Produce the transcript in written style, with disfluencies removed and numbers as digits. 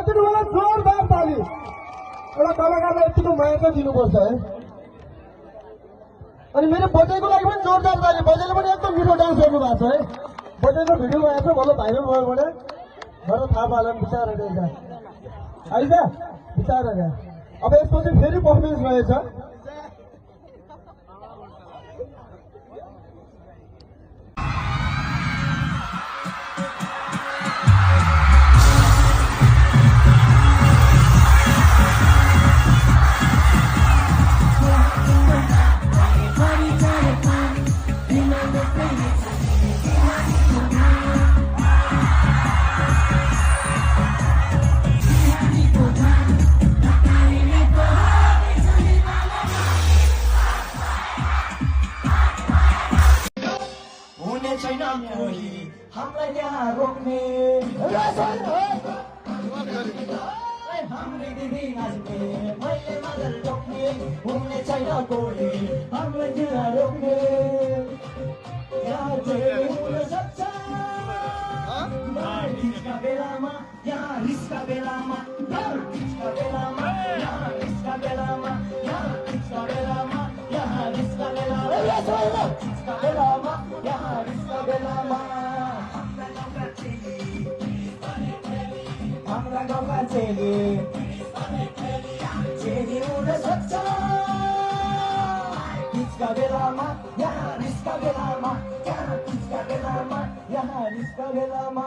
गरिदिनु होला जोरदार ताली। एउटा कलाकारलाई यतिको माया चाहिँ दिनुपर्छ है। अनि मेरो बजेको लागि पनि जोरदार ताली। बजेले पनि एकदम मिठो डान्स गर्नु भएको छ है। बजेको भिडियो आएको छ, भलो भाइरल भयो भने घर थाहा पाएन बिचारा रहेछ आइज बिचारा क्या। अब यसपछि फेरि पर्फर्मेन्स रहेछ। हामीलाई त्यहाँ रोक्ने हाम्रै दिदी नाच्ने मैले मजल रोक्ने हुने छैन कोही हामीलाई त्यहाँ रोक्ने यहाँ चाहिँ हुन सक्छ रिसका बेलामा यहाँ रिसका बेलामा रिसका बेलामा यहाँ रिसका बेलामा यहाँ रिसका बेलामा यहाँ रिसका बेलामा रिसका बेलामा यहाँ रिसका बेलामा हाम्रा गाउँका चेली चेली हुन सक्छ रिसका बेलामा यहाँ रिसका बेलामा यहाँ रिसका बेलामा यहाँ रिसका बेलामा